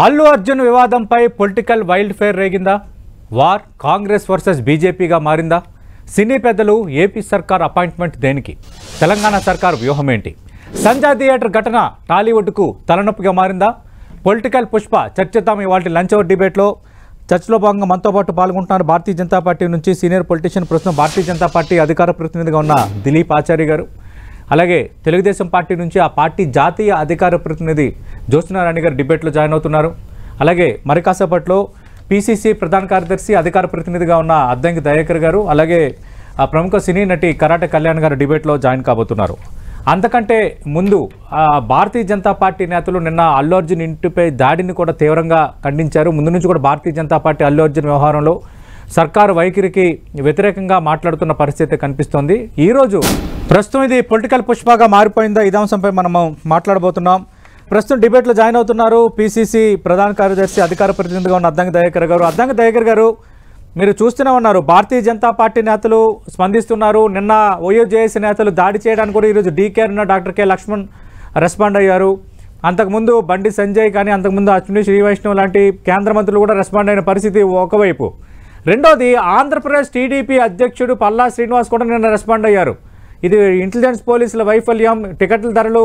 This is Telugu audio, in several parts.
అల్లు అర్జున్ వివాదంపై పొలిటికల్ వైల్డ్ ఫైర్ రేగిందా? వార్ కాంగ్రెస్ వర్సెస్ బీజేపీగా మారిందా? సినీ పెద్దలు ఏపీ సర్కార్ అపాయింట్మెంట్ దేనికి? తెలంగాణ సర్కార్ వ్యూహం ఏంటి? సంజయ్ థియేటర్ ఘటన టాలీవుడ్కు తలనొప్పిగా మారిందా? పొలిటికల్ పుష్ప చర్చిద్దాం ఇవాళ లంచ్ అవర్ డిబేట్లో. చర్చలో భాగంగా మనతో పాటు పాల్గొంటున్నారు భారతీయ జనతా పార్టీ నుంచి సీనియర్ పొలిటీషియన్, ప్రస్తుతం భారతీయ జనతా పార్టీ అధికార ప్రతినిధిగా ఉన్న దిలీప్ ఆచార్య గారు, అలాగే తెలుగుదేశం పార్టీ నుంచి ఆ పార్టీ జాతీయ అధికార ప్రతినిధి జ్యోత్స్నారాణి గారు డిబేట్లో జాయిన్ అవుతున్నారు. అలాగే మరి కాసేపట్లో పీసీసీ ప్రధాన కార్యదర్శి అధికార ప్రతినిధిగా ఉన్న అద్దంకి దయాకర్ గారు, అలాగే ఆ ప్రముఖ సినీ నటి కరాటే కళ్యాణ్ గారు డిబేట్లో జాయిన్ కాబోతున్నారు. అంతకంటే ముందు భారతీయ జనతా పార్టీ నేతలు నిన్న అల్లు అర్జున్ ఇంటిపై దాడిని కూడా తీవ్రంగా ఖండించారు. ముందు నుంచి కూడా భారతీయ జనతా పార్టీ అల్లు అర్జున్ వ్యవహారంలో సర్కారు వైఖరికి వ్యతిరేకంగా మాట్లాడుతున్న పరిస్థితి కనిపిస్తోంది. ఈరోజు ప్రస్తుతం ఇది పొలిటికల్ పుష్పగా మారిపోయిందా? ఇదే అంశంపై మనము మాట్లాడబోతున్నాం. ప్రస్తుతం డిబేట్లో జాయిన్ అవుతున్నారు పీసీసీ ప్రధాన కార్యదర్శి అధికార ప్రతినిధిగా ఉన్న అద్దంకి దయాకర్ గారు. అద్దంకి దయాకర్ గారు, మీరు చూస్తూనే ఉన్నారు, భారతీయ జనతా పార్టీ నేతలు స్పందిస్తున్నారు. నిన్న ఓయూజేఏసీ నేతలు దాడి చేయడానికి కూడా ఈరోజు DKR doctor K Lakshman respond అయ్యారు. అంతకుముందు బండి సంజయ్ కానీ, అంతకుముందు అశ్విని శ్రీవైష్ణవ్ లాంటి కేంద్ర మంత్రులు కూడా రెస్పాండ్ అయిన పరిస్థితి ఒకవైపు. రెండోది, ఆంధ్రప్రదేశ్ టీడీపీ అధ్యక్షుడు పల్లా శ్రీనివాస్ కూడా నిన్న రెస్పాండ్ అయ్యారు. ఇది ఇంటెలిజెన్స్ పోలీసుల వైఫల్యం, టికెట్ల ధరలు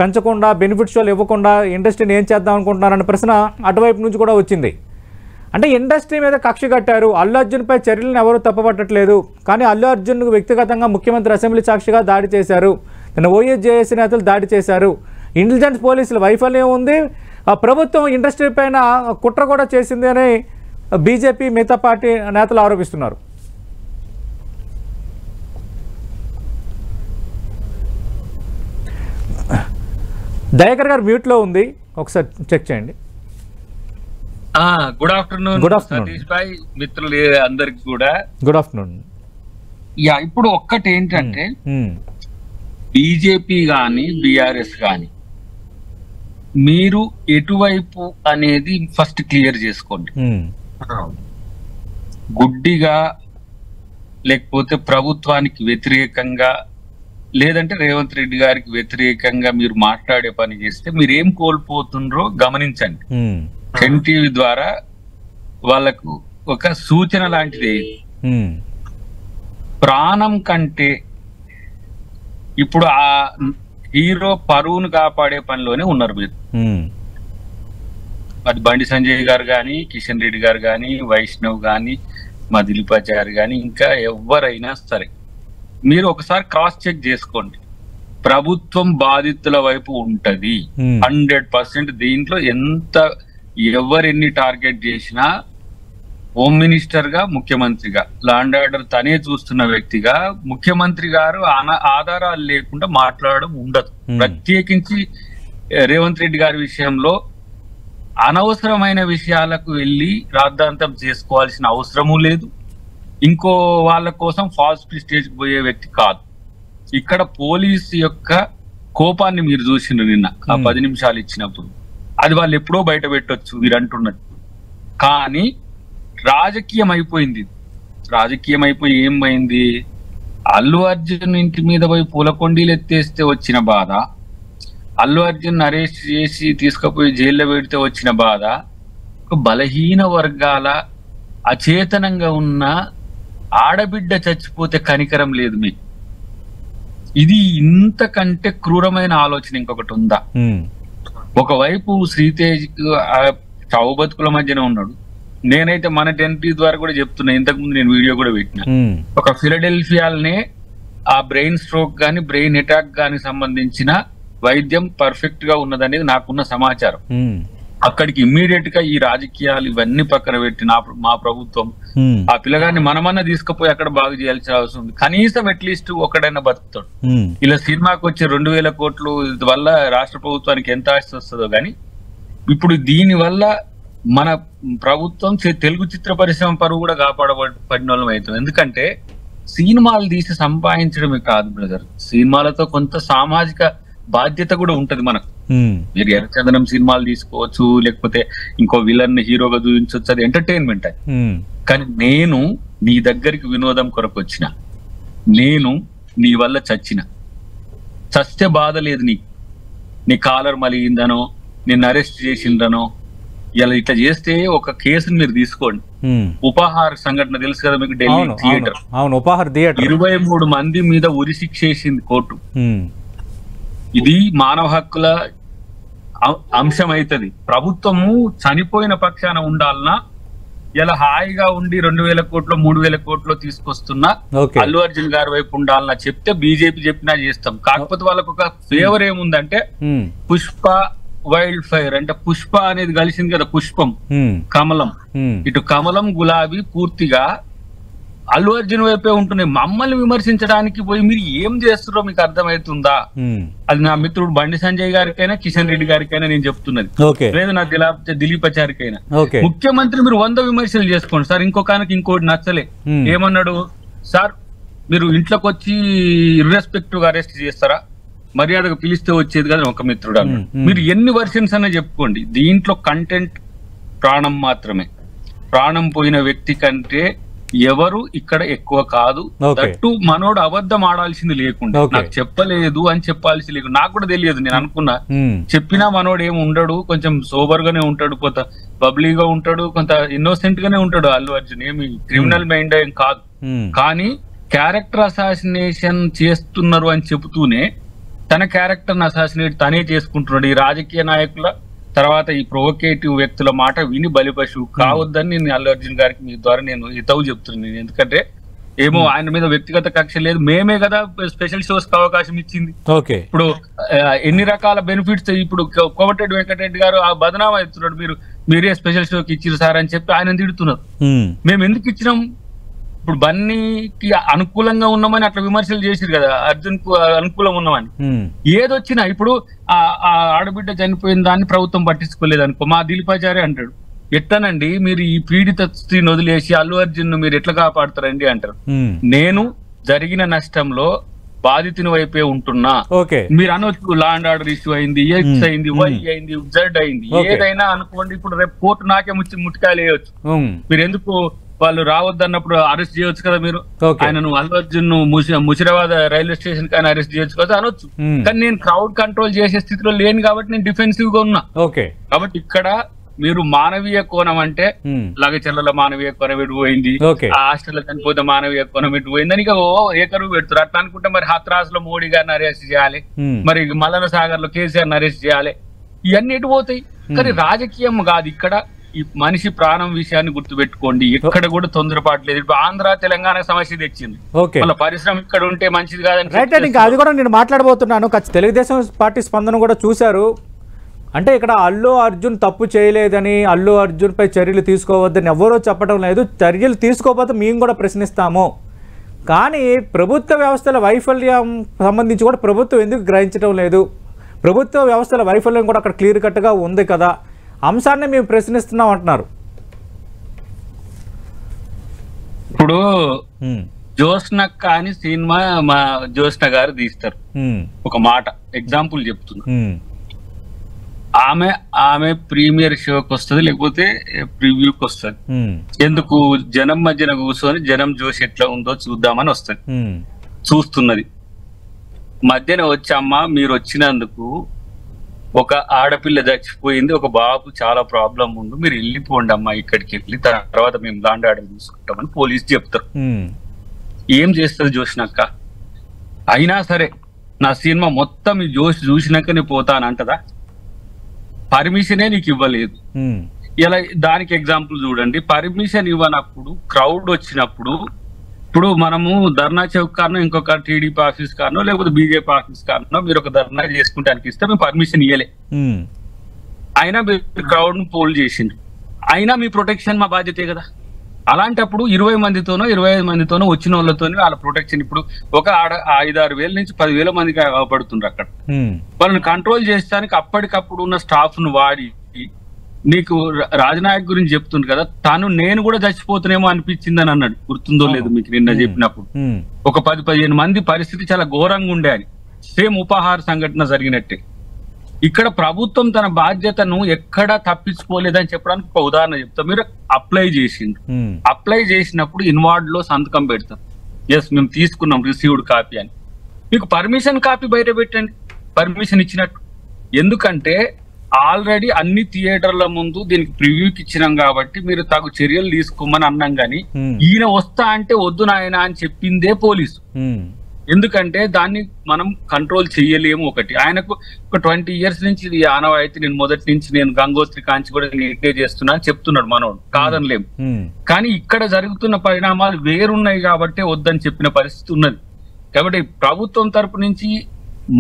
పెంచకుండా, బెనిఫిట్ షోలు ఇవ్వకుండా ఇండస్ట్రీని ఏం చేద్దాం అనుకుంటున్నారన్న ప్రశ్న అటువైపు నుంచి కూడా వచ్చింది. అంటే ఇండస్ట్రీ మీద కక్ష కట్టారు. అల్లు అర్జున్పై చర్యలను ఎవరూ తప్పపట్టట్లేదు, కానీ అల్లు అర్జున్ వ్యక్తిగతంగా ముఖ్యమంత్రి అసెంబ్లీ సాక్షిగా దాడి చేశారు. నిన్న ఓయూజేఏసీ నేతలు దాడి చేశారు. ఇంటెలిజెన్స్ పోలీసుల వైఫల్యం ఉంది, ప్రభుత్వం ఇండస్ట్రీ పైన కుట్ర కూడా చేసింది అని బీజేపీ మిగతా పార్టీ నేతలు ఆరోపిస్తున్నారు. దయాకర్ గారు మ్యూట్లో ఉంది, ఒకసారి చెక్ చేయండి. గుడ్ ఆఫ్టర్నూన్ సతీష్ భాయ్, మిత్రులు అందరికి కూడా గుడ్ ఆఫ్టర్నూన్. ఇప్పుడు ఒక్కటి ఏంటంటే, బీజేపీ గాని బీఆర్ఎస్ గాని మీరు ఎటువైపు అనేది ఫస్ట్ క్లియర్ చేసుకోండి. గుడ్డిగా లేకపోతే ప్రభుత్వానికి వ్యతిరేకంగా, లేదంటే రేవంత్ రెడ్డి గారికి వ్యతిరేకంగా మీరు మాట్లాడే పని చేస్తే మీరు ఏం కోల్పోతుండ్రో గమనించండి. ఎన్టీవీ ద్వారా వాళ్ళకు ఒక సూచన లాంటిది. ప్రాణం కంటే ఇప్పుడు ఆ హీరో పరువును కాపాడే పనిలోనే ఉన్నారు మీరు. అది బండి సంజయ్ గారు కానీ, కిషన్ రెడ్డి గారు కానీ, వైష్ణవ్ కానీ, మా దిలీపాచారి కానీ, ఇంకా ఎవరైనా సరే మీరు ఒకసారి క్రాస్ చెక్ చేసుకోండి. ప్రభుత్వం బాధితుల వైపు ఉంటది 100%. దీంట్లో ఎంత ఎవరెన్ని టార్గెట్ చేసినా హోమ్ మినిస్టర్ గా, ముఖ్యమంత్రిగా, లా అండ్ ఆర్డర్ తనే చూస్తున్న వ్యక్తిగా ముఖ్యమంత్రి గారు ఆధారాలు లేకుండా మాట్లాడడం ఉండదు. ప్రత్యేకించి రేవంత్ రెడ్డి గారి విషయంలో అనవసరమైన విషయాలకు వెళ్ళి రాద్ధాంతం చేసుకోవాల్సిన అవసరము లేదు. ఇంకో వాళ్ళ కోసం ఫాల్స్ ప్రిస్టేజ్ పోయే వ్యక్తి కాదు. ఇక్కడ పోలీసు యొక్క కోపాన్ని మీరు చూసిండ్రు నిన్న ఆ 10 నిమిషాలు ఇచ్చినప్పుడు. అది వాళ్ళు ఎప్పుడో బయట పెట్టొచ్చు మీరు అంటున్నది, కానీ రాజకీయం అయిపోయింది. రాజకీయం అయిపోయి ఏమైంది? అల్లు అర్జున్ ఇంటి మీద పోయి పూలకొండీలు ఎత్తేస్తే వచ్చిన బాధ, అల్లు అర్జున్ అరెస్ట్ చేసి తీసుకుపోయి జైల్లో పెడితే వచ్చిన బాధ, ఒక బలహీన వర్గాల అచేతనంగా ఉన్న ఆడబిడ్డ చచ్చిపోతే కనికరం లేదు మీకు. ఇది ఇంతకంటే క్రూరమైన ఆలోచన ఇంకొకటి ఉందా? ఒకవైపు శ్రీతేజ్ చావు బతుకుల మధ్యన ఉన్నాడు. నేనైతే మన టెన్టీ ద్వారా కూడా చెప్తున్నా, ఇంతకు ముందు నేను వీడియో కూడా పెట్టిన, ఒక ఫిలడెల్ఫియాలనే ఆ బ్రెయిన్ స్ట్రోక్ గాని, బ్రెయిన్ అటాక్ గాని సంబంధించిన వైద్యం పర్ఫెక్ట్ గా ఉన్నదనేది నాకున్న సమాచారం. అక్కడికి ఇమ్మీడియట్ గా ఈ రాజకీయాలు ఇవన్నీ పక్కన పెట్టి మా ప్రభుత్వం ఆ పిల్లగాన్ని మనమన్నా తీసుకుపోయి అక్కడ బాగు చేయాల్సిన అవసరం ఉంది. కనీసం అట్లీస్ట్ ఒకడైనా బతుకుతాడు. ఇలా సినిమాకి వచ్చే 2000 కోట్లు వల్ల రాష్ట్ర ప్రభుత్వానికి ఎంత ఆస్తి వస్తుందో గాని, ఇప్పుడు దీని వల్ల మన ప్రభుత్వం తెలుగు చిత్ర పరిశ్రమ పరువు కూడా కాపాడబడిన వాళ్ళం అవుతుంది. ఎందుకంటే సినిమాలు తీసి సంపాదించడమే కాదు బ్రదర్, సినిమాలతో కొంత సామాజిక బాధ్యత కూడా ఉంటది మనకు. మీరు ఎర్రచందనం సినిమాలు తీసుకోవచ్చు, లేకపోతే ఇంకో విలన్ హీరోగా చూపించవచ్చు, అది ఎంటర్టైన్మెంట్. కానీ నేను నీ దగ్గరికి వినోదం కొరకు వచ్చిన, నేను నీ వల్ల చచ్చిన, చస్తే బాధ లేదు నీకు, నీ కాలర్ మలిగిందనో నిన్ను అరెస్ట్ చేసిండ్రనో ఇలా ఇట్లా చేస్తే ఒక కేసుని మీరు తీసుకోండి. ఉపాహార సంఘటన తెలుసు కదా మీకు, ఢిల్లీ థియేటర్, ఉపాహార థియేటర్ 23 మంది మీద ఉరి శిక్ష వేసింది కోర్టు. ఇది మానవ హక్కుల అంశం అవుతుంది. ప్రభుత్వము చనిపోయిన పక్షాన ఉండాలన్నా ఇలా హాయిగా ఉండి 2000 కోట్లు 3000 కోట్లు తీసుకొస్తున్నా అల్లు అర్జున్ గారి వైపు ఉండాలన్నా చెప్తే బీజేపీ చెప్పినా చేస్తాం. కాకపోతే వాళ్ళకు ఒక ఫేవర్ ఏముందంటే పుష్ప వైల్డ్ ఫైర్ అంటే పుష్ప అనేది కలిసింది కదా, పుష్పం కమలం, ఇటు కమలం గులాబీ పూర్తిగా అల్లు అర్జున్ వైపే ఉంటున్నాయి. మమ్మల్ని విమర్శించడానికి పోయి మీరు ఏం చేస్తున్నారో మీకు అర్థమవుతుందా? అది నా మిత్రుడు బండి సంజయ్ గారికైనా కిషన్ రెడ్డి గారికైనా నేను చెప్తున్నది, లేదు నా దిలీపాచారికైనా. ముఖ్యమంత్రి మీరు 100 విమర్శలు చేసుకోండి సార్, ఇంకొకరికి ఇంకోటి నచ్చలే ఏమన్నాడు సార్, మీరు ఇంట్లోకి వచ్చి ఇర్రెస్పెక్టివ్ గా అరెస్ట్ చేస్తారా, మర్యాదగా పిలిస్తే వచ్చేది కదా ఒక మిత్రుడు అన్నాడు. మీరు ఎన్ని వర్షన్స్ అన్నా చెప్పుకోండి, దీంట్లో కంటెంట్ ప్రాణం మాత్రమే. ప్రాణం పోయిన వ్యక్తి కంటే ఎవరు ఇక్కడ ఎక్కువ కాదు. దట్టు మనోడు అబద్ధం ఆడాల్సింది లేకుండా, నాకు చెప్పలేదు అని చెప్పాల్సి లేకుండా, నాకు కూడా తెలియదు. నేను అనుకున్నా చెప్పినా మనోడు ఏమి ఉండడు, కొంచెం సోబర్ గానే ఉంటాడు, కొంత బబ్లీగా ఉంటాడు, కొంత ఇన్నోసెంట్ గానే ఉంటాడు అల్లు అర్జున్, ఏమి క్రిమినల్ మైండ్ ఏం కాదు. కానీ క్యారెక్టర్ అసాసినేషన్ చేస్తున్నారు అని చెబుతూనే తన క్యారెక్టర్ అసాసినేట్ తనే చేసుకుంటున్నాడు. ఈ రాజకీయ నాయకుల తర్వాత ఈ ప్రొవోకేటివ్ వ్యక్తుల మాట విని బలిపశువు కావద్దని నేను అల్లు అర్జున్ గారికి మీ ద్వారా నేను హితవు చెప్తున్నాను. ఎందుకంటే ఏమో ఆయన మీద వ్యక్తిగత కక్ష లేదు, మేమే కదా స్పెషల్ షోస్ కి అవకాశం ఇచ్చింది. ఇప్పుడు ఎన్ని రకాల బెనిఫిట్స్, ఇప్పుడు కోమటిరెడ్డి వెంకటరెడ్డి గారు ఆ బదనామా అవుతున్నాడు, మీరే స్పెషల్ షోకి ఇచ్చిరు సార్ అని చెప్పి ఆయన తిడుతున్నారు. మేము ఎందుకు ఇచ్చినాం? ఇప్పుడు బన్నీకి అనుకూలంగా ఉన్నామని అట్లా విమర్శలు చేసిరు కదా, అర్జున్ కు అనుకూలం ఉన్నామని. ఏదొచ్చినా ఇప్పుడు ఆ ఆడబిడ్డ చనిపోయిన దాన్ని ప్రభుత్వం పట్టించుకోలేదు అనుకో, మా దిలీపాచారి అంటాడు, ఎట్లనండి మీరు ఈ పీడిత స్త్రీని వదిలేసి అల్లు అర్జున్ మీరు ఎట్లా కాపాడతారండి అంటారు. నేను జరిగిన నష్టంలో బాధితుని వైపే ఉంటున్నా. మీరు అనొచ్చు లా అండ్ ఆర్డర్ ఇష్యూ అయింది, ఎక్స్ అయింది, వై అయింది, జెడ్ అయింది, ఏదైనా అనుకోండి. ఇప్పుడు రేపు కోర్టు నాకే ముట్టికాయలు వేయవచ్చు. మీరు ఎందుకు వాళ్ళు రావద్దన్నప్పుడు అరెస్ట్ చేయొచ్చు కదా, మీరు ఆయనను అల్లు అర్జున్ ముషిరాబాద్ రైల్వే స్టేషన్ కానీ అరెస్ట్ చేయొచ్చు కదా అనొచ్చు. కానీ నేను క్రౌడ్ కంట్రోల్ చేసే స్థితిలో లేను కాబట్టి నేను డిఫెన్సివ్ గా ఉన్నా. కాబట్టి ఇక్కడ మీరు మానవీయ కోణం అంటే లగచెర్ల మానవీయ కోణం ఎటు పోయింది, ఆ హాస్టల్ చనిపోతే మానవీయ కోణం ఎటు పోయిందని ఇక ఏకరువు పెడుతున్నారు. అట్లా అనుకుంటే మరి హత్రాస్ లో మోడీ గారిని అరెస్ట్ చేయాలి, మరి మల్లన సాగర్ లో కేసీఆర్ ని అరెస్ట్ చేయాలి, ఇవన్నీ ఎటు పోతాయి? కానీ రాజకీయం కాదు ఇక్కడ. ఈ మనిషి ప్రాణం విషయాన్ని గుర్తుపెట్టుకోండి, ఎక్కడ కూడా తొందరపాటు లేదు. ఇప్పుడు ఆంధ్ర తెలంగాణ సమస్య తెచ్చింది, వాళ్ళ పరిశ్రమ ఇక్కడ ఉంటే మంచిది కాదని. ఇంకా అది కూడా నేను మాట్లాడబోతున్నాను. తెలుగుదేశం పార్టీ స్పందన కూడా చూశారు. అంటే ఇక్కడ అల్లు అర్జున్ తప్పు చేయలేదని, అల్లు అర్జున్ పై చర్యలు తీసుకోవద్దని ఎవరో చెప్పడం లేదు. చర్యలు తీసుకోకపోతే మేము కూడా ప్రశ్నిస్తాము. కానీ ప్రభుత్వ వ్యవస్థల వైఫల్యం సంబంధించి కూడా ప్రభుత్వం ఎందుకు గ్రహించడం లేదు? ప్రభుత్వ వ్యవస్థల వైఫల్యం కూడా అక్కడ క్లియర్ కట్గా ఉంది కదా, అంశాన్ని మేము ప్రశ్నిస్తున్నాం అంటున్నారు. ఇప్పుడు జోష్నక్క అని సినిమా మా జోష్న గారు తీస్తారు, ఒక మాట ఎగ్జాంపుల్ చెప్తున్నా. ఆమె ప్రీమియర్ షోకి వస్తుంది, లేకపోతే ప్రివ్యూకి వస్తుంది. ఎందుకు? జనం మధ్యన కూర్చొని జనం జోష్ ఎట్లా ఉందో చూద్దామని వస్తుంది. చూస్తున్నది. మధ్యన వచ్చి అమ్మ మీరు వచ్చినందుకు ఒక ఆడపిల్ల చచ్చిపోయింది, ఒక బాబు చాలా ప్రాబ్లం ఉంది, మీరు వెళ్ళిపోండి అమ్మా ఇక్కడికి వెళ్ళి, తర్వాత మేము లాండ్ ఆర్డర్ చూసుకుంటామని పోలీసు చెప్తారు. ఏం చేస్తుంది జోష్నక్క? అయినా సరే నా సినిమా మొత్తం ఈ జోష్ చూసినాక నేను పోతానంటదా? పర్మిషనే నీకు ఇవ్వలేదు. ఇలా దానికి ఎగ్జాంపుల్ చూడండి. పర్మిషన్ ఇవ్వనప్పుడు క్రౌడ్ వచ్చినప్పుడు, ఇప్పుడు మనము ధర్నా చౌక్ కారణం ఇంకొక టీడీపీ ఆఫీస్ కారణం లేకపోతే బీజేపీ ఆఫీస్ కారణం మీరు ఒక ధర్నా చేసుకుంటానికి ఇస్తే మేము పర్మిషన్ ఇవ్వలే, అయినా మీరు క్రౌడ్ ను పోల్ చేసిండ్రు, అయినా మీ ప్రొటెక్షన్ మా బాధ్యతే కదా. అలాంటప్పుడు 20 మందితోనో 25 మందితోనో వచ్చిన వాళ్ళతోనే వాళ్ళ ప్రొటెక్షన్. ఇప్పుడు ఒక 5-6 వేల నుంచి 10,000 మందికి అవపడుతుండ్రు అక్కడ. వాళ్ళని కంట్రోల్ చేయడానికి అప్పటికప్పుడు ఉన్న స్టాఫ్ ను వాడి, నీకు రాజనాయక్ గురించి చెప్తుంది కదా, నేను కూడా చచ్చిపోతున్నామో అనిపించింది అని అన్నాడు, గుర్తుందో లేదు మీకు నిన్న చెప్పినప్పుడు. ఒక 10-15 మంది పరిస్థితి చాలా ఘోరంగా ఉండే అని. సేమ్ ఉపాహార సంఘటన జరిగినట్టే. ఇక్కడ ప్రభుత్వం తన బాధ్యతను ఎక్కడా తప్పించుకోలేదని చెప్పడానికి ఒక ఉదాహరణ చెప్తా. మీరు అప్లై చేసిండ్రు, అప్లై చేసినప్పుడు ఇన్వార్డ్ లో సంతకం పెడతాం, ఎస్ మేము తీసుకున్నాం రిసీవ్డ్ కాపీ అని. మీకు పర్మిషన్ కాపీ బయట పెట్టండి, పర్మిషన్ ఇచ్చినట్టు. ఎందుకంటే ఆల్రెడీ అన్ని థియేటర్ల ముందు దీనికి ప్రివ్యూకి ఇచ్చినాం కాబట్టి మీరు తగు చర్యలు తీసుకోమని అన్నాం గాని ఈయన వస్తా అంటే వద్దు నాయన అని చెప్పిందే పోలీసు. ఎందుకంటే దాన్ని మనం కంట్రోల్ చెయ్యలేము. ఒకటి ఆయనకు ఒక 20 years నుంచి ఇది ఆనవాయితీ, నేను మొదటి నుంచి నేను గంగోత్రి కాంచి కూడా నేను చేస్తున్నా అని చెప్తున్నాడు మనోడు, కాదనలేము. కానీ ఇక్కడ జరుగుతున్న పరిణామాలు వేరున్నాయి కాబట్టి వద్దని చెప్పిన పరిస్థితి ఉన్నది. కాబట్టి ప్రభుత్వం తరపు నుంచి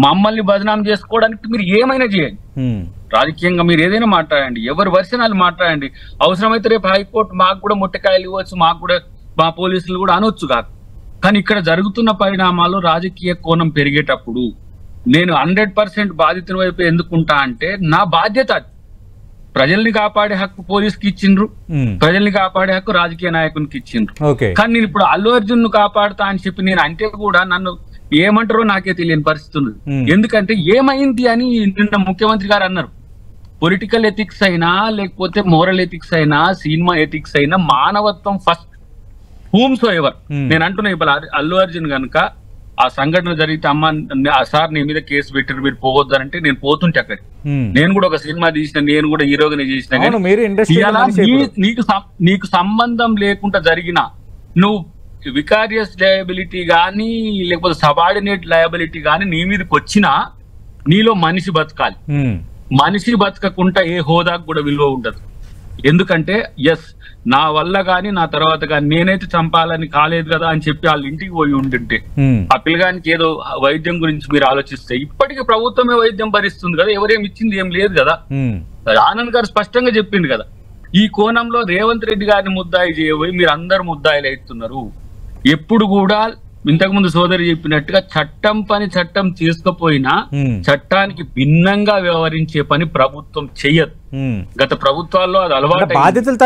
మమ్మల్ని బదనాం చేసుకోవడానికి మీరు ఏమైనా చేయండి, రాజకీయంగా మీరు ఏదైనా మాట్లాడండి, ఎవరి వర్షనాలు మాట్లాడండి, అవసరమైతే రేపు హైకోర్టు మాకు కూడా ముట్టకాయలు ఇవ్వచ్చు, మాకు కూడా మా పోలీసులు కూడా అనొచ్చు కాదు. కానీ ఇక్కడ జరుగుతున్న పరిణామాలు రాజకీయ కోణం పెరిగేటప్పుడు నేను 100% బాధితుల వైపు ఎందుకుంటా అంటే నా బాధ్యత. ప్రజల్ని కాపాడే హక్కు పోలీసుకి ఇచ్చిండ్రు, ప్రజల్ని కాపాడే హక్కు రాజకీయ నాయకునికి ఇచ్చిండ్రు. కానీ నేను ఇప్పుడు అల్లు అర్జున్ ను కాపాడుతా అని చెప్పి నేను అంటే కూడా నన్ను ఏమంటారో నాకే తెలియని పరిస్థితి ఉంది. ఎందుకంటే ఏమైంది అని నిన్న ముఖ్యమంత్రి గారు అన్నారు. పొలిటికల్ ఎథిక్స్ అయినా లేకపోతే మోరల్ ఎథిక్స్ అయినా సినిమా ఎథిక్స్ అయినా మానవత్వం ఫస్ట్. హూమ్స్ ఎవర్ నేను అంటున్నా, ఇప్పుడు అల్లు అర్జున్ కనుక ఆ సంఘటన జరిగితే అమ్మ సార్ నీ మీద కేసు పెట్టారు మీరు పోవద్దనంటే నేను పోతుంటే అక్కడికి. నేను కూడా ఒక సినిమా తీసిన, నేను కూడా హీరోగానే చేసిన. నీకు సంబంధం లేకుండా జరిగిన నువ్వు వికారియస్ లయబిలిటీ గానీ లేకపోతే సబార్డినేట్ లయబిలిటీ గానీ నీ మీదకి వచ్చినా నీలో మనిషి బతకాలి. మనిషి బతకకుండా ఏ హోదాకు కూడా విలువ ఉండదు. ఎందుకంటే ఎస్ నా వల్ల గాని నా తర్వాత గాని నేనైతే చంపాలని కాలేదు కదా అని చెప్పి వాళ్ళ ఇంటికి పోయి ఉంటుంటే ఆ పిల్లగానికి ఏదో వైద్యం గురించి మీరు ఆలోచిస్తే ఇప్పటికీ ప్రభుత్వమే వైద్యం భరిస్తుంది కదా, ఎవరేమి ఇచ్చింది ఏం లేదు కదా. ఆనంద్ గారు స్పష్టంగా చెప్పింది కదా. ఈ కోణంలో రేవంత్ రెడ్డి గారిని ముద్దాయి చేయబోయి మీరు అందరు ముద్దాయిలు అవుతున్నారు. ఎప్పుడు కూడా ఇంతకుముందు సోదరి చెప్పినట్టుగా చట్టం పని చట్టం చేసుకపోయినా చట్టానికి భిన్నంగా వ్యవహరించే పని ప్రభుత్వం చెయ్యదు. గత ప్రభుత్వాల్లో అది అలవాటు. బాధితుల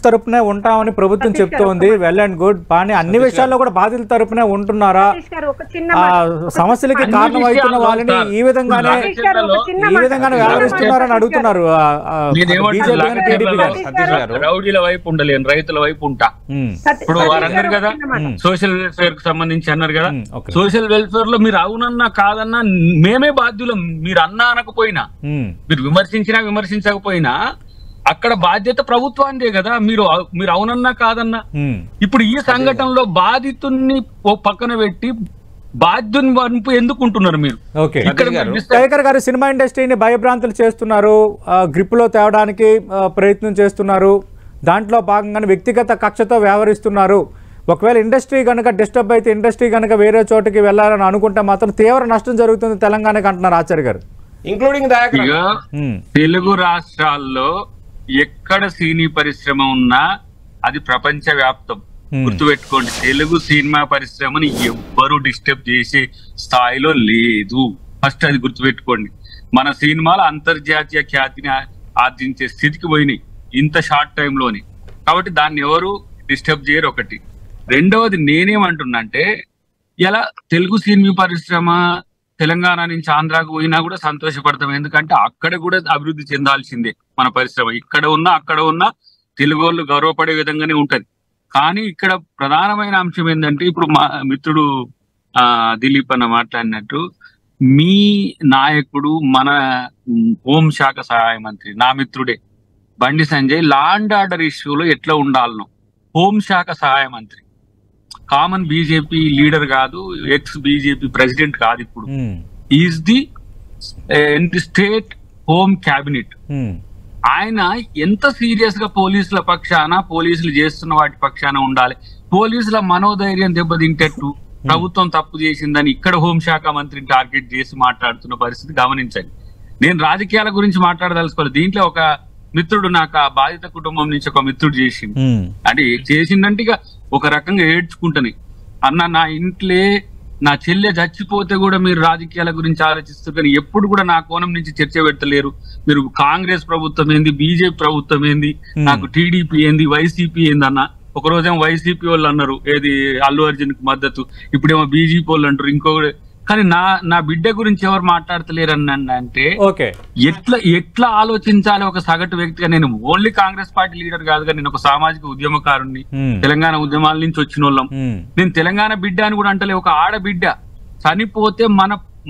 తరపునే ఉంటామని ప్రభుత్వం చెప్తోంది, వెల్ అండ్ గుడ్. కానీ అన్ని విషయాల్లో కూడా బాధితుల తరపునే ఉంటున్నారా? సమస్యలకి కారణమవుతున్న వాళ్ళని ఈ విధంగానే వ్యవహరిస్తున్నారని అడుగుతున్నారు. రౌడీల వైపు ఉండలేను, రైతుల వైపు ఉంటా. ఇప్పుడు వారు అన్నారు కదా సోషల్ వెల్ఫేర్ కు సంబంధించి అన్నారు కదా, సోషల్ వెల్ఫేర్ లో మీరు అవునన్నా కాదన్నా మేమే బాధ్యులం. మీరు అన్నా అనకపోయినా, మీరు విమర్శించకపోయినా అక్కడ బాధ్యత ప్రభుత్వానిదే కదా. మీరు అవునన్నా కాదన్నా. ఇప్పుడు ఈ సంఘటనలో బాధితుల్ని పక్కన పెట్టి బాధ్యుని వంపు ఎందుకుంటున్నారు మీరు? శేఖర్ గారు సినిమా ఇండస్ట్రీని భయభ్రాంతులు చేస్తున్నారు, గ్రిప్ లో తేవడానికి ప్రయత్నం చేస్తున్నారు, దాంట్లో భాగంగానే వ్యక్తిగత కక్షతో వ్యవహరిస్తున్నారు. ఒకవేళ ఇండస్ట్రీ కనుక డిస్టర్బ్ అయితే, ఇండస్ట్రీ కనుక వేరే చోటుకి వెళ్ళాలని అనుకుంటే మాత్రం తీవ్ర నష్టం జరుగుతుంది తెలంగాణకి అంటున్నారు ఆచార్య గారు. ఇంక్లూడింగ్ తెలుగు రాష్ట్రాల్లో ఎక్కడ సినీ పరిశ్రమ ఉన్నా అది ప్రపంచ వ్యాప్తం. గుర్తుపెట్టుకోండి, తెలుగు సినిమా పరిశ్రమని ఎవ్వరూ డిస్టర్బ్ చేసే స్థాయిలో లేదు. ఫస్ట్ అది గుర్తుపెట్టుకోండి. మన సినిమాలు అంతర్జాతీయ ఖ్యాతిని ఆర్జించే స్థితికి పోయినాయి ఇంత షార్ట్ టైంలోనే. కాబట్టి దాన్ని ఎవరు డిస్టర్బ్ చేయరు. ఒకటి. రెండవది నేనేమంటున్నా అంటే, ఇలా తెలుగు సినిమా పరిశ్రమ తెలంగాణ నుంచి ఆంధ్రాకు పోయినా కూడా సంతోషపడతాం. ఎందుకంటే అక్కడ కూడా అభివృద్ధి చెందాల్సిందే మన పరిశ్రమ. ఇక్కడ ఉన్నా అక్కడ ఉన్నా తెలుగు వాళ్ళు గౌరవపడే విధంగానే ఉంటది. కానీ ఇక్కడ ప్రధానమైన అంశం ఏంటంటే, ఇప్పుడు మా మిత్రుడు దిలీప్ అన్న మాట్లాడినట్టు, మీ నాయకుడు మన హోంశాఖ సహాయ మంత్రి నా మిత్రుడే Bandi Sanjay law and order ఇష్యూలో ఎట్లా ఉండాలనో హోంశాఖ సహాయ మంత్రి, కామన్ బీజేపీ లీడర్ కాదు, ఎక్స్ బీజేపీ ప్రెసిడెంట్ కాదు, ఇప్పుడు is the state home cabinet. ఆయన ఎంత సీరియస్ గా పోలీసుల పక్షాన, పోలీసులు చేస్తున్న వాటి పక్షాన ఉండాలి. పోలీసుల మనోధైర్యం దెబ్బతింటట్టు ప్రభుత్వం తప్పు చేసిందని ఇక్కడ హోంశాఖ మంత్రిని టార్గెట్ చేసి మాట్లాడుతున్న పరిస్థితి గమనించండి. నేను రాజకీయాల గురించి మాట్లాడదలుచుకోవాలి. దీంట్లో ఒక మిత్రుడు నాకు ఆ బాధిత కుటుంబం నుంచి ఒక మిత్రుడు చేసింది. అంటే చేసిందంటే ఇక ఒక రకంగా ఏడ్చుకుంటాను, అన్న నా ఇంట్లో నా చెల్లె చచ్చిపోతే కూడా మీరు రాజకీయాల గురించి ఆలోచిస్తారు, కానీ ఎప్పుడు కూడా నా కోణం నుంచి చర్చ పెట్టలేరు. మీరు కాంగ్రెస్ ప్రభుత్వం ఏంది, బీజేపీ ప్రభుత్వం ఏంది, నాకు టీడీపీ ఏంది, వైసీపీ ఏంది అన్న. ఒక రోజేమో వైసీపీ వాళ్ళు అన్నారు ఏది అల్లు అర్జున్ కి మద్దతు, ఇప్పుడేమో బీజేపీ వాళ్ళు అంటారు ఇంకొకటి. కానీ నా బిడ్డ గురించి ఎవరు మాట్లాడతలేరు అంటే ఎట్లా ఆలోచించాలి ఒక సగటు వ్యక్తిగా. నేను ఓన్లీ కాంగ్రెస్ పార్టీ లీడర్ కాదుగా, నేను ఒక సామాజిక ఉద్యమకారుణ్ణి, తెలంగాణ ఉద్యమాల నుంచి వచ్చిన వాళ్ళం. నేను తెలంగాణ బిడ్డ అని కూడా అంటలే, ఒక ఆడబిడ్డ చనిపోతే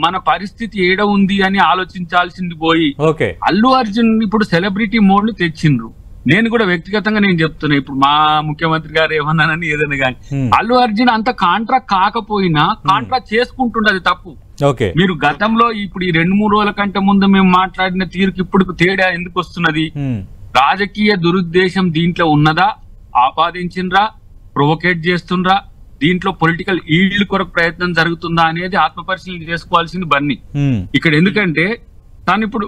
మన పరిస్థితి ఏడ ఉంది అని ఆలోచించాల్సింది పోయి ఓకే అల్లు అర్జున్ ఇప్పుడు సెలబ్రిటీ మోడ్ ని తెచ్చిండ్రు. నేను కూడా వ్యక్తిగతంగా నేను చెప్తున్నా, ఇప్పుడు మా ముఖ్యమంత్రి గారు ఏమన్నానని ఏదైనా కానీ అల్లు అర్జున్ అంత కాంట్రాక్ట్ కాకపోయినా కాంట్రాక్ట్ చేసుకుంటుండదు తప్పు. ఓకే మీరు గతంలో ఇప్పుడు ఈ 2-3 రోజుల కంటే ముందు మేము మాట్లాడిన తీరుకి ఇప్పుడు తేడా ఎందుకు వస్తున్నది? రాజకీయ దురుద్దేశం దీంట్లో ఉన్నదా, ఆపాదించిండ్రా, ప్రొవోకేట్ చేస్తుండ్రా, దీంట్లో పొలిటికల్ ఈల్డ్ కొరకు ప్రయత్నం జరుగుతుందా అనేది ఆత్మపరిశీలన చేసుకోవాల్సింది బన్నీ ఇక్కడ. ఎందుకంటే తను ఇప్పుడు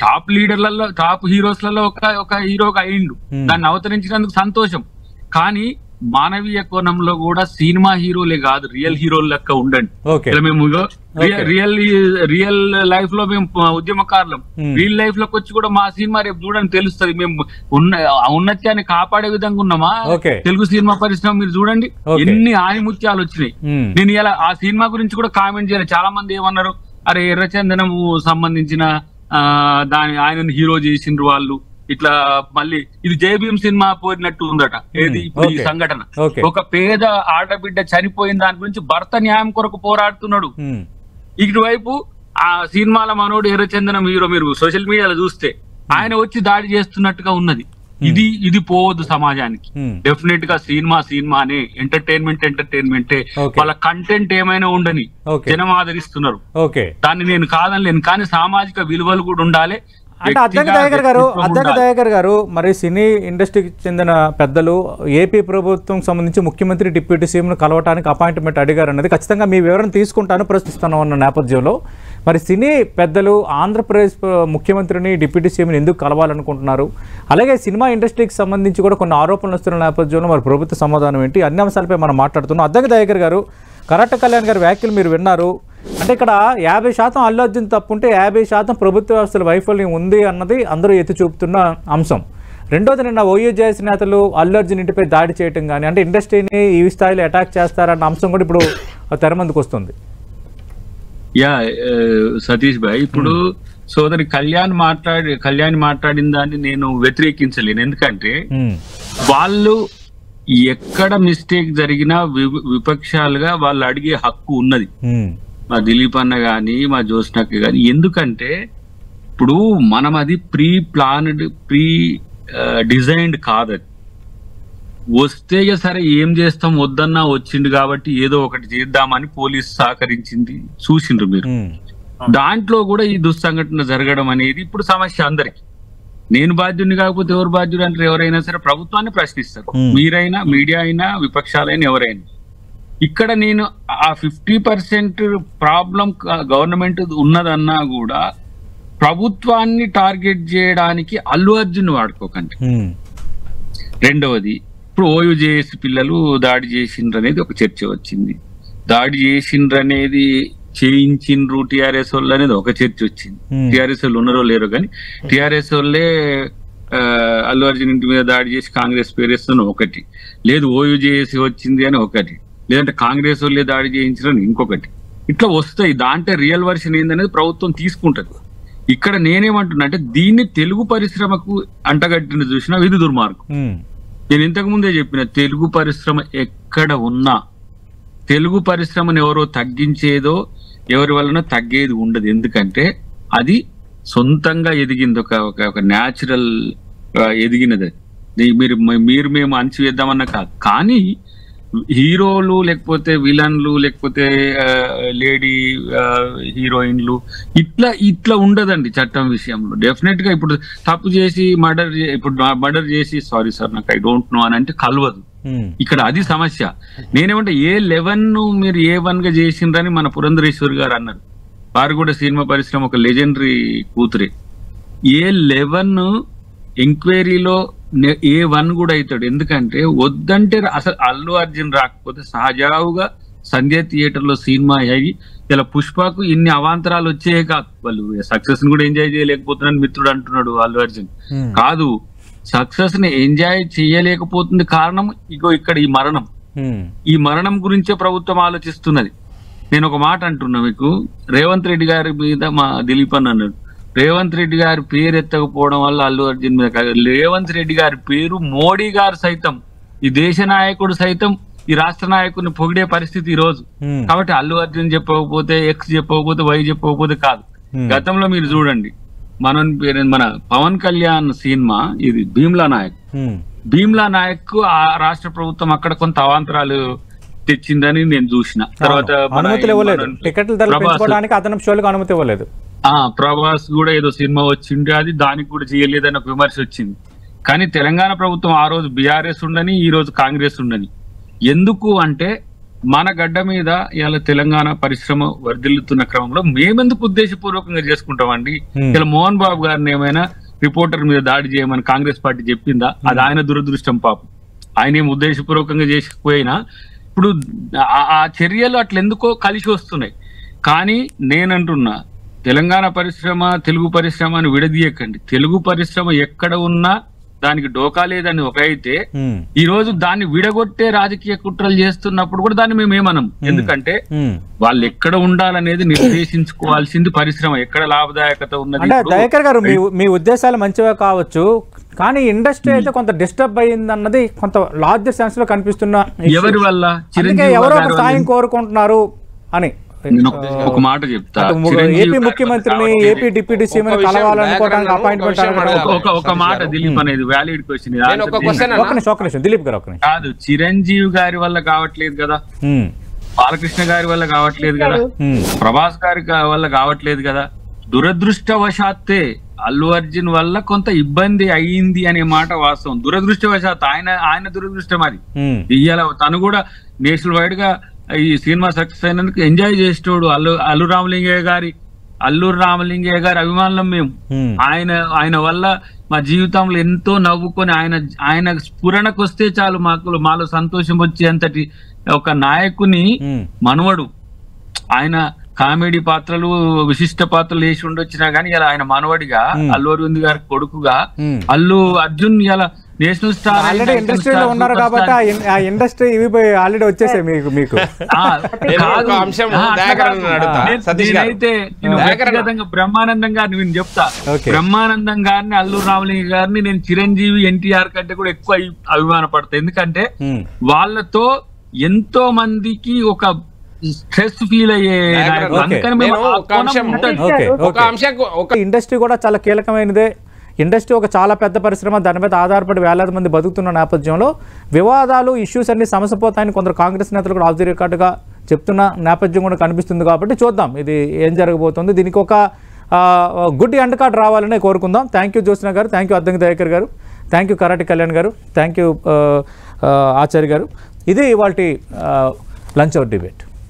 టాప్ లీడర్లలో టాప్ హీరోస్లలో ఒక హీరోగా అయిండు, దాన్ని అవతరించినందుకు సంతోషం. కానీ మానవీయ కోణంలో కూడా సినిమా హీరోలే కాదు, రియల్ హీరోల లెక్క ఉండండి. మేము రియల్ లైఫ్ లో మేము ఉద్యమకారులం, రియల్ లైఫ్ లోకి వచ్చి కూడా మా సినిమా రేపు చూడండి తెలుస్తుంది మేము ఉన్నత్యాన్ని కాపాడే విధంగా ఉన్నామా. తెలుగు సినిమా పరిశ్రమ మీరు చూడండి ఎన్ని ఆనిముత్యాలు వచ్చినాయి. నేను ఇలా ఆ సినిమా గురించి కూడా కామెంట్ చేయాలి. చాలా మంది ఏమన్నారు, అరే ఎర్రచందనము సంబంధించిన ఆయనను హీరో చేసిండ్రు వాళ్ళు, ఇట్లా మళ్ళీ ఇది జయభీం సినిమా పోయినట్టు ఉందట. ఏది ఇప్పుడు ఈ సంఘటన, ఒక పేద ఆడబిడ్డ చనిపోయిన దాని గురించి భర్త న్యాయం కొరకు పోరాడుతున్నాడు. ఇటువైపు ఆ సినిమాల మనోడు ఎర్రచందనం హీరో మీరు సోషల్ మీడియాలో చూస్తే ఆయన వచ్చి దాడి చేస్తున్నట్టుగా ఉన్నది. ఇది పోవద్దు సమాజానికి. డెఫినెట్ గా సినిమానే ఎంటర్టైన్మెంటే, వాళ్ళ కంటెంట్ ఏమైనా ఉండని జనం ఆదరిస్తున్నారు, దాన్ని నేను కాదనలేను. కానీ సామాజిక విలువలు కూడా ఉండాలి. అంటే అద్దంకి దయాకర్ గారు మరి సినీ ఇండస్ట్రీకి చెందిన పెద్దలు ఏపీ ప్రభుత్వం సంబంధించి ముఖ్యమంత్రి డిప్యూటీ సీఎంను కలవటానికి అపాయింట్మెంట్ అడిగారు అన్నది ఖచ్చితంగా మీ వివరణ తీసుకుంటాను ప్రశ్నిస్తాను అన్న నేపథ్యంలో మరి సినీ పెద్దలు ఆంధ్రప్రదేశ్ ముఖ్యమంత్రిని డిప్యూటీ సీఎంని ఎందుకు కలవాలనుకుంటున్నారు? అలాగే సినిమా ఇండస్ట్రీకి సంబంధించి కూడా కొన్ని ఆరోపణలు వస్తున్న నేపథ్యంలో మరి ప్రభుత్వ సమాధానం ఏంటి? అన్ని అంశాలపై మనం మాట్లాడుతున్నాం. అద్దంకి దయాకర్ గారు, కరట కళ్యాణ్ గారి వ్యాఖ్యలు మీరు విన్నారు. అంటే ఇక్కడ 50% అల్లు అర్జున్ తప్పుంటే 50% ప్రభుత్వ వ్యవస్థల వైఫల్యం ఉంది అన్నది అందరూ ఎత్తి చూపుతున్న అంశం. రెండోది, నిన్న ఓయూజేఎస్ నేతలు అల్లు అర్జున్ ఇంటిపై దాడి చేయటం కానీ, అంటే ఇండస్ట్రీని ఈ స్థాయిలో అటాక్ చేస్తారన్న అంశం కూడా ఇప్పుడు తెర ముందుకు వస్తుంది. సతీష్ భాయ్, ఇప్పుడు సోదరి కళ్యాణ్ మాట్లాడిన దాన్ని నేను వ్యతిరేకించలేను. ఎందుకంటే వాళ్ళు ఎక్కడ మిస్టేక్ జరిగినా విపక్షాలుగా వాళ్ళు అడిగే హక్కు ఉన్నది. మా దిలీప్ అన్న గాని మా జ్యోత్స్నకి గాని. ఎందుకంటే ఇప్పుడు మనం అది ప్రీ డిజైన్డ్ కాదది. వస్తే సరే ఏం చేస్తాం, వద్దన్నా వచ్చిండు కాబట్టి ఏదో ఒకటి చేద్దామని పోలీసు సహకరించింది చూసిండ్రు మీరు. దాంట్లో కూడా ఈ దుస్సంఘటన జరగడం అనేది ఇప్పుడు సమస్య అందరికి. నేను బాధ్యుడిని కాకపోతే ఎవరు బాధ్యుడు అంటారు? ఎవరైనా సరే ప్రభుత్వాన్ని ప్రశ్నిస్తారు, మీరైనా మీడియా అయినా విపక్షాలైనా ఎవరైనా. ఇక్కడ నేను ఆ 50% ప్రాబ్లం గవర్నమెంట్ ఉన్నదన్నా కూడా ప్రభుత్వాన్ని టార్గెట్ చేయడానికి అల్లు అర్జున్ వాడుకోకండి. రెండవది, ఇప్పుడు ఓయూజేఎస్ పిల్లలు దాడి చేసిండ్రు అనేది ఒక చర్చ వచ్చింది. దాడి చేసిండ్రు అనేది చేయించిండ్రు టిఆర్ఎస్ వాళ్ళు అనేది ఒక చర్చ వచ్చింది. టిఆర్ఎస్ వాళ్ళు ఉన్నారో లేరో కానీ టిఆర్ఎస్ వాళ్ళే అల్లు అర్జున్ ఇంటి మీద దాడి చేసి కాంగ్రెస్ పేరేస్తున్న ఒకటి, లేదు ఓయూజేఎస్ వచ్చింది అని ఒకటి, లేదంటే కాంగ్రెస్ వాళ్ళే దాడి చేయించారని ఇంకొకటి. ఇట్లా వస్తాయి. దాంట్లో రియల్ వర్షన్ ఏందనేది ప్రభుత్వం తీసుకుంటది. ఇక్కడ నేనేమంటున్నా అంటే దీన్ని తెలుగు పరిశ్రమకు అంటగట్టిన చూసినా ఇది దుర్మార్గం. నేను ఇంతకు ముందే చెప్పిన, తెలుగు పరిశ్రమ ఎక్కడ ఉన్నా తెలుగు పరిశ్రమను ఎవరో తగ్గించేదో ఎవరి వలన తగ్గేది ఉండదు. ఎందుకంటే అది సొంతంగా ఎదిగింది, ఒక న్యాచురల్ ఎదిగినది. మీరు మేము అణచివేద్దామన్నా కాదు. కానీ హీరోలు లేకపోతే విలన్లు లేకపోతే లేడీ హీరోయిన్లు ఇట్లా ఉండదండి చట్టం విషయంలో. డెఫినెట్ గా ఇప్పుడు తప్పు చేసి మర్డర్ చేసి సారీ సార్ నాకు ఐ డోంట్ నో అని అంటే కలవదు. ఇక్కడ అది సమస్య. నేనేమంటే A11 మీరు A1 గా చేసిండ్రని మన పురంధరేశ్వరి గారు అన్నారు. వారు కూడా సినిమా పరిశ్రమ ఒక లెజెండరీ కూతురే. A11 ఎంక్వైరీలో A1 కూడా అవుతాడు. ఎందుకంటే వద్దంటే అసలు అల్లు అర్జున్ రాకపోతే సహజావుగా సంధ్య థియేటర్ లో సినిమా అయ్యి ఇలా పుష్పకు ఇన్ని అవాంతరాలు వచ్చాయి కాదు. వాళ్ళు సక్సెస్ ని కూడా ఎంజాయ్ చేయలేకపోతున్నారని మిత్రుడు అంటున్నాడు అల్లు అర్జున్. కాదు, సక్సెస్ ని ఎంజాయ్ చేయలేకపోతుంది కారణం ఇగో ఇక్కడ ఈ మరణం గురించే ప్రభుత్వం ఆలోచిస్తున్నది. నేను ఒక మాట అంటున్నా మీకు, రేవంత్ రెడ్డి గారి మీద మా దిలీప్ అన్నాడు, రేవంత్ రెడ్డి గారి పేరు ఎత్తకపోవడం వల్ల అల్లు అర్జున్ మీద కాదు, రేవంత్ రెడ్డి గారి పేరు మోడీ గారు సైతం, ఈ దేశ నాయకుడు సైతం ఈ రాష్ట్ర నాయకుడిని పొగిడే పరిస్థితి ఈ రోజు. కాబట్టి అల్లు అర్జున్ చెప్పకపోతే, ఎక్స్ చెప్పకపోతే, వై చెప్పకపోతే కాదు. గతంలో మీరు చూడండి, మన పవన్ కళ్యాణ్ సినిమా ఇది భీమ్లా నాయక్. భీమ్లా నాయక్ ఆ రాష్ట్ర ప్రభుత్వం అక్కడ కొంత అవాంతరాలు తెచ్చిందని నేను చూసిన. తర్వాత ప్రభాస్ కూడా ఏదో సినిమా వచ్చింది, అది దానికి కూడా చేయలేదని ఒక విమర్శ వచ్చింది. కానీ తెలంగాణ ప్రభుత్వం ఆ రోజు బీఆర్ఎస్ ఉండని, ఈ రోజు కాంగ్రెస్ ఉండని. ఎందుకు అంటే మన గడ్డ మీద ఇలా తెలంగాణ పరిశ్రమ వర్ధిల్లుతున్న క్రమంలో మేమెందుకు ఉద్దేశపూర్వకంగా చేసుకుంటామండి? ఇలా మోహన్ బాబు గారిని ఏమైనా రిపోర్టర్ మీద దాడి చేయమని కాంగ్రెస్ పార్టీ చెప్పిందా? అది ఆయన దురదృష్టం పాపం. ఆయన ఏం ఉద్దేశపూర్వకంగా చేసుకుపోయినా ఇప్పుడు ఆ చర్యలు అట్లెందుకో కలిసి వస్తున్నాయి. కానీ నేనంటున్నా, తెలంగాణ పరిశ్రమ, తెలుగు పరిశ్రమ అని విడదీయకండి. తెలుగు పరిశ్రమ ఎక్కడ ఉన్నా దానికి డోకా లేదని ఒక అయితే, ఈ రోజు దాన్ని విడగొట్టే రాజకీయ కుట్రలు చేస్తున్నప్పుడు కూడా దాన్ని మేము ఏమనం. ఎందుకంటే వాళ్ళు ఎక్కడ ఉండాలనేది నిర్దేశించుకోవాల్సింది పరిశ్రమ, ఎక్కడ లాభదాయకత ఉన్నది. దయాకర్ గారు, మీ ఉద్దేశాలు మంచివే కావచ్చు, కానీ ఇండస్ట్రీ అయితే కొంత డిస్టర్బ్ అయ్యింది అన్నది కొంత లార్జ్ సెన్స్ లో కనిపిస్తున్న. ఎవరి వల్ల? ఎవరో ఒక సాయం కోరుకుంటున్నారు అని ఒక మాట చెప్తా. ఏపీ ముఖ్యమంత్రిని, ఏపీ డిప్యూటీ సీఎం కలవాలనుకోవడానికి అపాయింట్మెంట్. ఒక మాట దిలీప్ అనేది వ్యాలిడ్ క్వశ్చన్. దిలీప్ గారు కాదు, చిరంజీవి గారి వల్ల కావట్లేదు కదా, బాలకృష్ణ గారి వల్ల కావట్లేదు కదా, ప్రభాస్ గారి వల్ల కావట్లేదు కదా. దురదృష్టవశాత్తే అల్లు అర్జున్ వల్ల కొంత ఇబ్బంది అయ్యింది అనే మాట వాస్తవం. దురదృష్టవశాత్ ఆయన దురదృష్టం అది. ఇయ్యాల తను కూడా నేషనల్ వైడ్ గా ఈ సినిమా సక్సెస్ అయినందుకు ఎంజాయ్ చేసేటోడు. అల్లు రామలింగయ్య గారి అభిమానులం మేము. ఆయన వల్ల మా జీవితంలో ఎంతో నవ్వుకొని ఆయన స్ఫురణకు వస్తే చాలు మాలో సంతోషం వచ్చేంతటి ఒక నాయకుని మనవడు. ఆయన కామెడీ పాత్రలు, విశిష్ట పాత్రలు వేసి ఉండొచ్చినా గానీ ఇలా ఆయన మనవడిగా, అల్లు అరవింద్ గారి కొడుకుగా అల్లు అర్జున్ ఇలా నేషనల్ స్టార్ ఆల్రెడీ ఇండస్ట్రీలో ఉన్నారు కాబట్టి ఆ ఇండస్ట్రీ ఇవి ఆల్రెడీ వచ్చేసాయి మీకు. నేనైతే వ్యక్తిగతంగా బ్రహ్మానందం గారిని నేను చెప్తా, బ్రహ్మానందం గారిని, అల్లు రామలింగ గారిని నేను చిరంజీవి, ఎన్టీఆర్ కంటే కూడా ఎక్కువ అభిమానపడతా. ఎందుకంటే వాళ్ళతో ఎంతో మందికి ఒక స్ట్రెస్ ఫీల్ అయ్యే. ఇండస్ట్రీ కూడా చాలా కీలకమైనదే. ఇండస్ట్రీ ఒక చాలా పెద్ద పరిశ్రమ, దాని మీద ఆధారపడి వేలాది మంది బతుకుతున్న నేపథ్యంలో వివాదాలు, ఇష్యూస్ అన్ని సమసిపోతాయని కొందరు కాంగ్రెస్ నేతలు కూడా ఆఫ్ ది రికార్డుగా చెప్తున్న నేపథ్యం కూడా కనిపిస్తుంది. కాబట్టి చూద్దాం ఇది ఏం జరగబోతుంది. దీనికి ఒక గుడ్ ఎండ్ కార్డ్ రావాలని కోరుకుందాం. థ్యాంక్ యూ జ్యోత్స్న గారు, థ్యాంక్ యూ అద్దంకి దయాకర్ గారు, థ్యాంక్ యూ కరాటి కళ్యాణ్ గారు, థ్యాంక్ యూ ఆచార్య గారు. ఇది ఇవాల్టి లంచ్ అవర్ డిబేట్.